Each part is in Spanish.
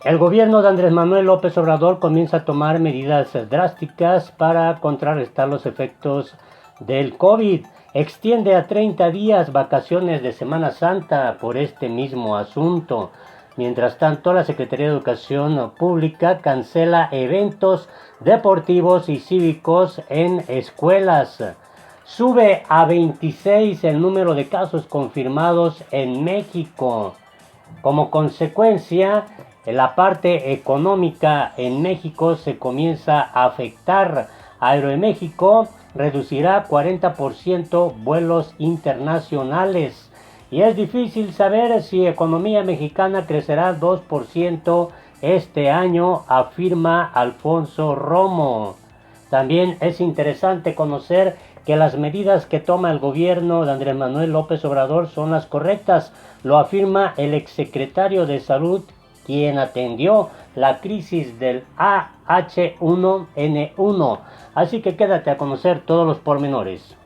El gobierno de Andrés Manuel López Obrador comienza a tomar medidas drásticas para contrarrestar los efectos del COVID. Extiende a 30 días vacaciones de Semana Santa por este mismo asunto. Mientras tanto, la Secretaría de Educación Pública cancela eventos deportivos y cívicos en escuelas. Sube a 26 el número de casos confirmados en México. Como consecuencia, la parte económica en México se comienza a afectar. Aeroméxico reducirá 40% vuelos internacionales. Y es difícil saber si la economía mexicana crecerá 2% este año, afirma Alfonso Romo. También es interesante conocer que las medidas que toma el gobierno de Andrés Manuel López Obrador son las correctas, lo afirma el exsecretario de Salud, quien atendió la crisis del H1N1. Así que quédate a conocer todos los pormenores.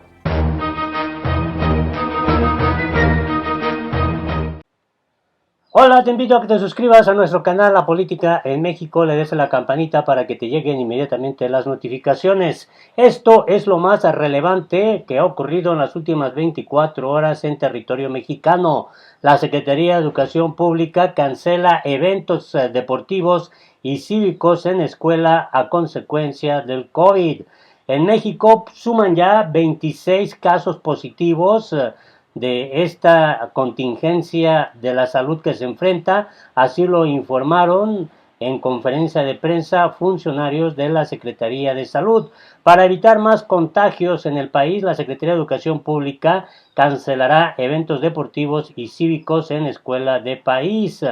Hola, te invito a que te suscribas a nuestro canal La Política en México, le des a la campanita para que te lleguen inmediatamente las notificaciones. Esto es lo más relevante que ha ocurrido en las últimas 24 horas en territorio mexicano. La Secretaría de Educación Pública cancela eventos deportivos y cívicos en escuela a consecuencia del COVID. En México suman ya 26 casos positivos de esta contingencia de la salud que se enfrenta, así lo informaron en conferencia de prensa funcionarios de la Secretaría de Salud. Para evitar más contagios en el país, la Secretaría de Educación Pública cancelará eventos deportivos y cívicos en escuela de país.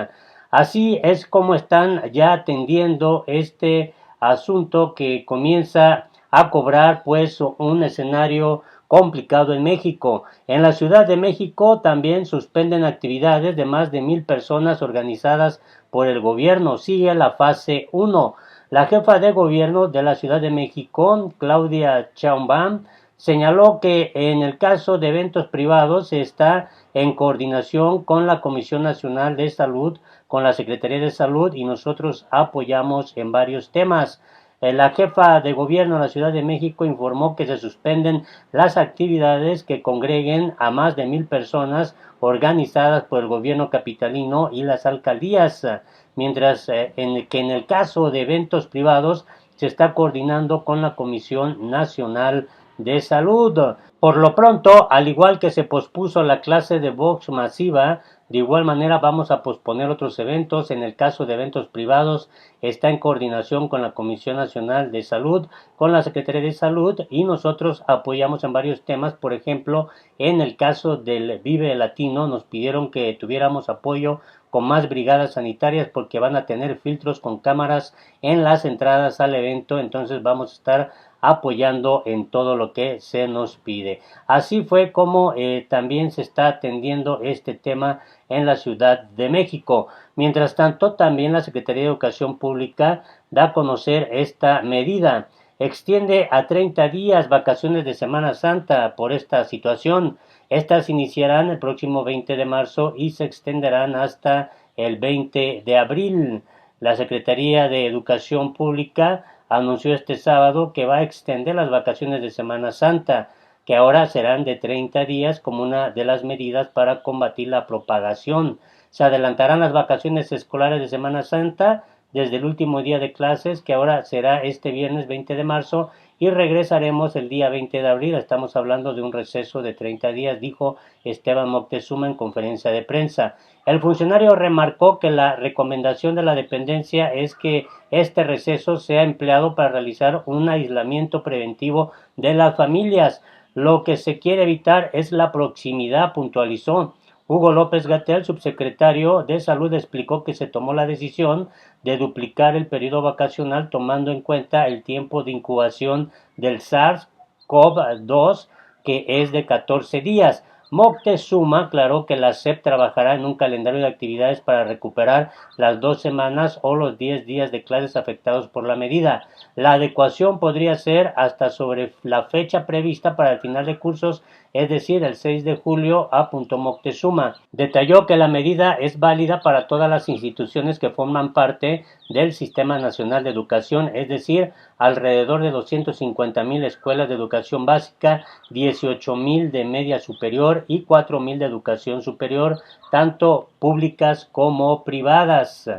Así es como están ya atendiendo este asunto que comienza a cobrar pues un escenario complicado en México. En la Ciudad de México también suspenden actividades de más de 1,000 personas organizadas por el gobierno. Sigue la fase 1. La jefa de gobierno de la Ciudad de México, Claudia Sheinbaum, señaló que en el caso de eventos privados se está en coordinación con la Comisión Nacional de Salud, con la Secretaría de Salud, y nosotros apoyamos en varios temas. La jefa de gobierno de la Ciudad de México informó que se suspenden las actividades que congreguen a más de 1,000 personas organizadas por el gobierno capitalino y las alcaldías, mientras que en el caso de eventos privados se está coordinando con la Comisión Nacional de Salud. Por lo pronto, al igual que se pospuso la clase de box masiva, de igual manera vamos a posponer otros eventos. En el caso de eventos privados, está en coordinación con la Comisión Nacional de Salud, con la Secretaría de Salud, y nosotros apoyamos en varios temas. Por ejemplo, en el caso del Vive Latino nos pidieron que tuviéramos apoyo con más brigadas sanitarias porque van a tener filtros con cámaras en las entradas al evento, entonces vamos a estar apoyando en todo lo que se nos pide. Así fue como también se está atendiendo este tema en la Ciudad de México. Mientras tanto, también la Secretaría de Educación Pública da a conocer esta medida. Extiende a 30 días vacaciones de Semana Santa por esta situación. Estas iniciarán el próximo 20 de marzo y se extenderán hasta el 20 de abril. La Secretaría de Educación Pública anunció este sábado que va a extender las vacaciones de Semana Santa, que ahora serán de 30 días como una de las medidas para combatir la propagación. Se adelantarán las vacaciones escolares de Semana Santa desde el último día de clases, que ahora será este viernes 20 de marzo, y regresaremos el día 20 de abril. Estamos hablando de un receso de 30 días, dijo Esteban Moctezuma en conferencia de prensa. El funcionario remarcó que la recomendación de la dependencia es que este receso sea empleado para realizar un aislamiento preventivo de las familias. Lo que se quiere evitar es la proximidad, puntualizó. Hugo López-Gatell, subsecretario de Salud, explicó que se tomó la decisión de duplicar el periodo vacacional tomando en cuenta el tiempo de incubación del SARS-CoV-2, que es de 14 días. Moctezuma aclaró que la SEP trabajará en un calendario de actividades para recuperar las 2 semanas o los 10 días de clases afectados por la medida. La adecuación podría ser hasta sobre la fecha prevista para el final de cursos es decir, el 6 de julio, apuntó Moctezuma. Detalló que la medida es válida para todas las instituciones que forman parte del Sistema Nacional de Educación, es decir, alrededor de 250,000 escuelas de educación básica, 18,000 de media superior y 4,000 de educación superior, tanto públicas como privadas.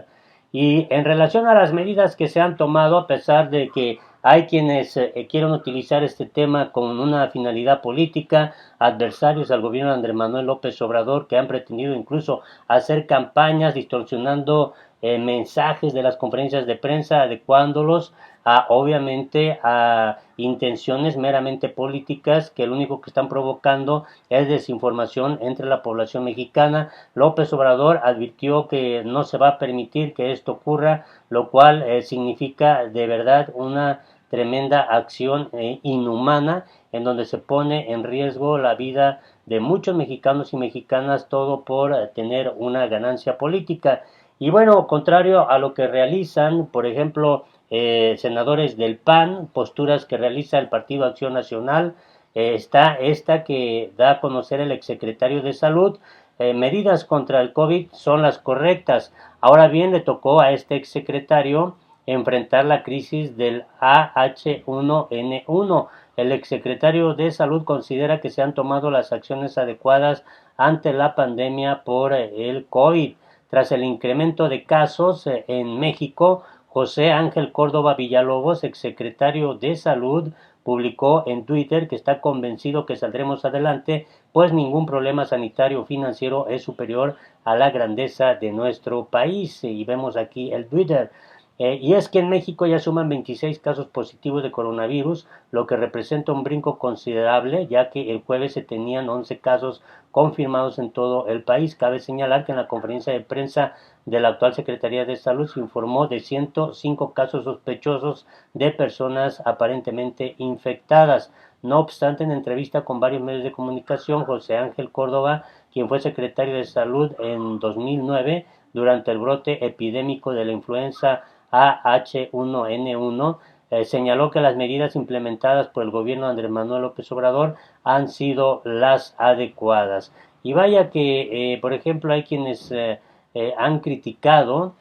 Y en relación a las medidas que se han tomado, a pesar de que hay quienes quieren utilizar este tema con una finalidad política, adversarios al gobierno de Andrés Manuel López Obrador, que han pretendido incluso hacer campañas distorsionando mensajes de las conferencias de prensa, adecuándolos obviamente a intenciones meramente políticas que lo único que están provocando es desinformación entre la población mexicana. López Obrador advirtió que no se va a permitir que esto ocurra, lo cual significa de verdad una tremenda acción inhumana en donde se pone en riesgo la vida de muchos mexicanos y mexicanas, todo por tener una ganancia política. Y bueno, contrario a lo que realizan, por ejemplo, senadores del PAN, posturas que realiza el Partido Acción Nacional, está esta que da a conocer el exsecretario de Salud. Medidas contra el COVID son las correctas. Ahora bien, le tocó a este exsecretario enfrentar la crisis del AH1N1. El exsecretario de Salud considera que se han tomado las acciones adecuadas ante la pandemia por el COVID. Tras el incremento de casos en México, José Ángel Córdoba Villalobos, exsecretario de Salud, publicó en Twitter que está convencido que saldremos adelante, pues ningún problema sanitario o financiero es superior a la grandeza de nuestro país. Y vemos aquí el Twitter. Y es que en México ya suman 26 casos positivos de coronavirus, lo que representa un brinco considerable, ya que el jueves se tenían 11 casos confirmados en todo el país. Cabe señalar que en la conferencia de prensa de la actual Secretaría de Salud se informó de 105 casos sospechosos de personas aparentemente infectadas. No obstante, en entrevista con varios medios de comunicación, José Ángel Córdoba, quien fue secretario de Salud en 2009, durante el brote epidémico de la influenza AH1N1, señaló que las medidas implementadas por el gobierno de Andrés Manuel López Obrador han sido las adecuadas. Y vaya que, por ejemplo, hay quienes han criticado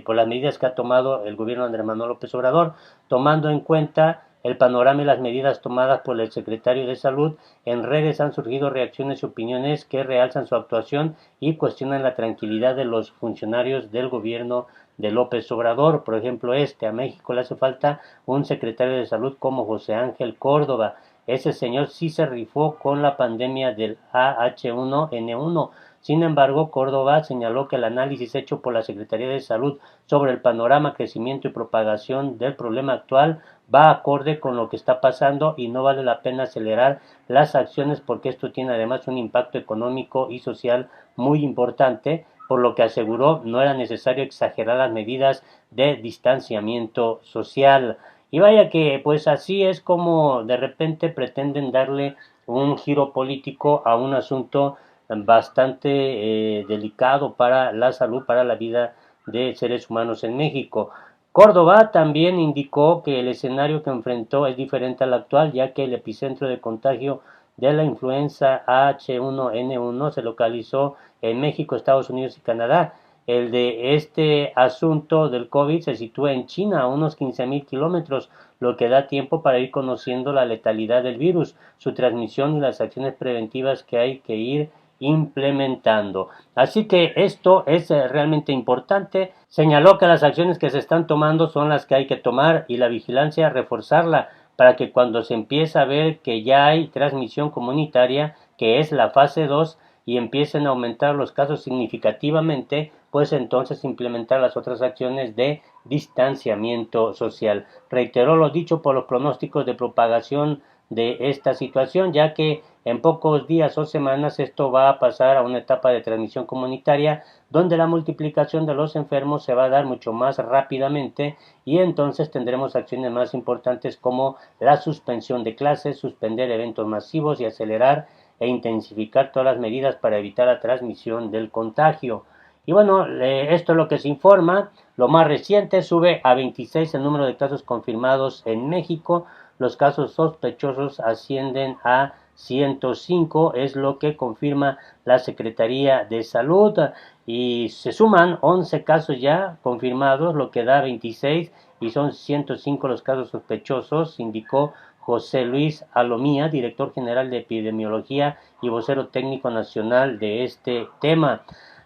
por las medidas que ha tomado el gobierno de Andrés Manuel López Obrador, tomando en cuenta el panorama y las medidas tomadas por el secretario de Salud. En redes han surgido reacciones y opiniones que realzan su actuación y cuestionan la tranquilidad de los funcionarios del gobierno de López Obrador. Por ejemplo, a México le hace falta un secretario de Salud como José Ángel Córdoba. Ese señor sí se rifó con la pandemia del AH1N1. Sin embargo, Córdoba señaló que el análisis hecho por la Secretaría de Salud sobre el panorama, crecimiento y propagación del problema actual va acorde con lo que está pasando y no vale la pena acelerar las acciones porque esto tiene además un impacto económico y social muy importante, por lo que aseguró no era necesario exagerar las medidas de distanciamiento social. Y vaya que pues así es como de repente pretenden darle un giro político a un asunto bastante delicado para la salud, para la vida de seres humanos en México. Córdoba también indicó que el escenario que enfrentó es diferente al actual, ya que el epicentro de contagio de la influenza H1N1 se localizó en México, Estados Unidos y Canadá. El de este asunto del COVID se sitúa en China, a unos 15,000 kilómetros, lo que da tiempo para ir conociendo la letalidad del virus, su transmisión y las acciones preventivas que hay que ir implementando. Así que esto es realmente importante. Señaló que las acciones que se están tomando son las que hay que tomar y la vigilancia reforzarla para que cuando se empiece a ver que ya hay transmisión comunitaria, que es la fase 2, y empiecen a aumentar los casos significativamente, pues entonces implementar las otras acciones de distanciamiento social. Reiteró lo dicho por los pronósticos de propagación de esta situación, ya que en pocos días o semanas esto va a pasar a una etapa de transmisión comunitaria donde la multiplicación de los enfermos se va a dar mucho más rápidamente y entonces tendremos acciones más importantes como la suspensión de clases, suspender eventos masivos y acelerar e intensificar todas las medidas para evitar la transmisión del contagio. Y bueno, esto es lo que se informa. Lo más reciente, sube a 26 el número de casos confirmados en México. Los casos sospechosos ascienden a 105, es lo que confirma la Secretaría de Salud, y se suman 11 casos ya confirmados, lo que da 26, y son 105 los casos sospechosos, indicó José Luis Alomía, director general de epidemiología y vocero técnico nacional de este tema.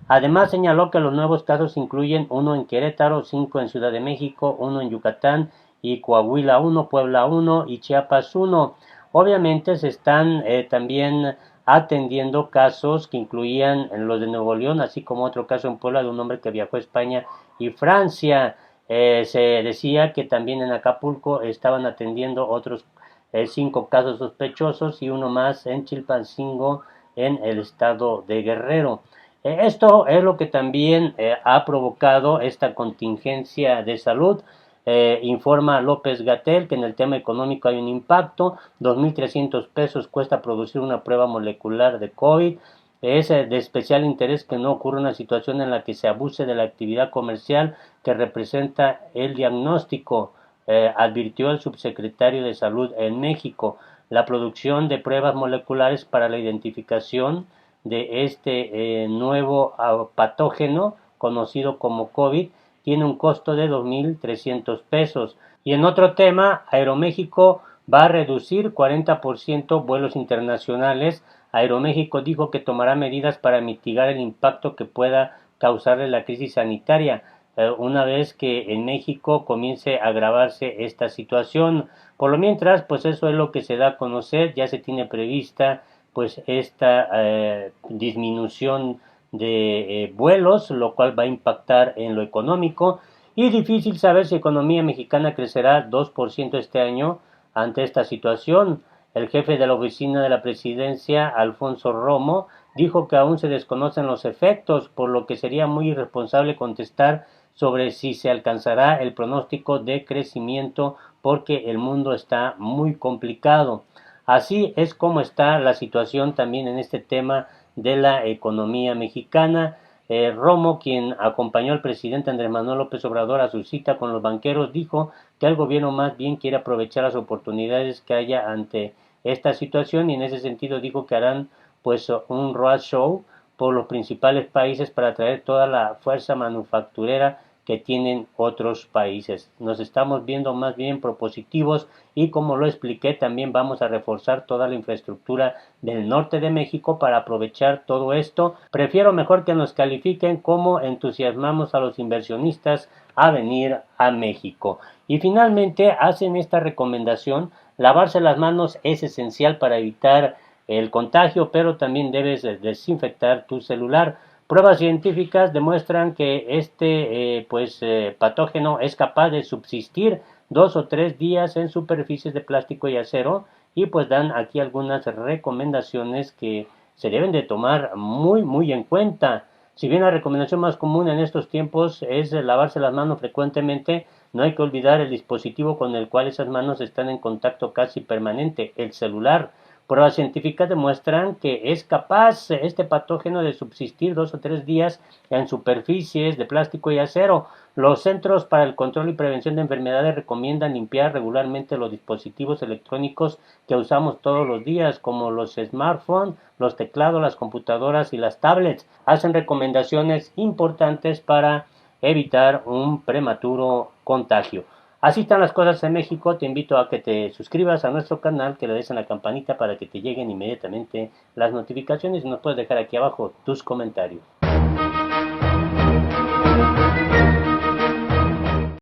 Además señaló que los nuevos casos incluyen uno en Querétaro, 5 en Ciudad de México, uno en Yucatán y Coahuila 1, Puebla 1 y Chiapas 1. Obviamente se están también atendiendo casos que incluían los de Nuevo León, así como otro caso en Puebla de un hombre que viajó a España y Francia. Se decía que también en Acapulco estaban atendiendo otros 5 casos sospechosos y uno más en Chilpancingo, en el estado de Guerrero. Esto es lo que también ha provocado esta contingencia de salud. Informa López Gatell que en el tema económico hay un impacto, 2.300 pesos cuesta producir una prueba molecular de COVID. Es de especial interés que no ocurra una situación en la que se abuse de la actividad comercial que representa el diagnóstico, advirtió el subsecretario de Salud en México. La producción de pruebas moleculares para la identificación de este nuevo patógeno conocido como COVID tiene un costo de 2.300 pesos. Y en otro tema, Aeroméxico va a reducir 40% vuelos internacionales. Aeroméxico dijo que tomará medidas para mitigar el impacto que pueda causarle la crisis sanitaria una vez que en México comience a agravarse esta situación. Por lo mientras, pues eso es lo que se da a conocer, ya se tiene prevista pues esta disminución de vuelos, lo cual va a impactar en lo económico, y difícil saber si la economía mexicana crecerá 2% este año ante esta situación. El jefe de la oficina de la presidencia, Alfonso Romo, dijo que aún se desconocen los efectos, por lo que sería muy irresponsable contestar sobre si se alcanzará el pronóstico de crecimiento porque el mundo está muy complicado. Así es como está la situación también en este tema de la economía mexicana. Romo, quien acompañó al presidente Andrés Manuel López Obrador a su cita con los banqueros, dijo que el gobierno más bien quiere aprovechar las oportunidades que haya ante esta situación, y en ese sentido dijo que harán pues un roadshow por los principales países para atraer toda la fuerza manufacturera que tienen otros países. Nos estamos viendo más bien propositivos, y como lo expliqué, también vamos a reforzar toda la infraestructura del norte de México para aprovechar todo esto. Prefiero mejor que nos califiquen como entusiasmamos a los inversionistas a venir a México. Y finalmente hacen esta recomendación: lavarse las manos es esencial para evitar el contagio, pero también debes desinfectar tu celular. Pruebas científicas demuestran que este patógeno es capaz de subsistir 2 o 3 días en superficies de plástico y acero, y pues dan aquí algunas recomendaciones que se deben de tomar muy en cuenta. Si bien la recomendación más común en estos tiempos es lavarse las manos frecuentemente, no hay que olvidar el dispositivo con el cual esas manos están en contacto casi permanente, el celular. Pruebas científicas demuestran que es capaz este patógeno de subsistir 2 o 3 días en superficies de plástico y acero. Los Centros para el Control y Prevención de Enfermedades recomiendan limpiar regularmente los dispositivos electrónicos que usamos todos los días, como los smartphones, los teclados, las computadoras y las tablets. Hacen recomendaciones importantes para evitar un prematuro contagio. Así están las cosas en México. Te invito a que te suscribas a nuestro canal, que le des a la campanita para que te lleguen inmediatamente las notificaciones, y nos puedes dejar aquí abajo tus comentarios.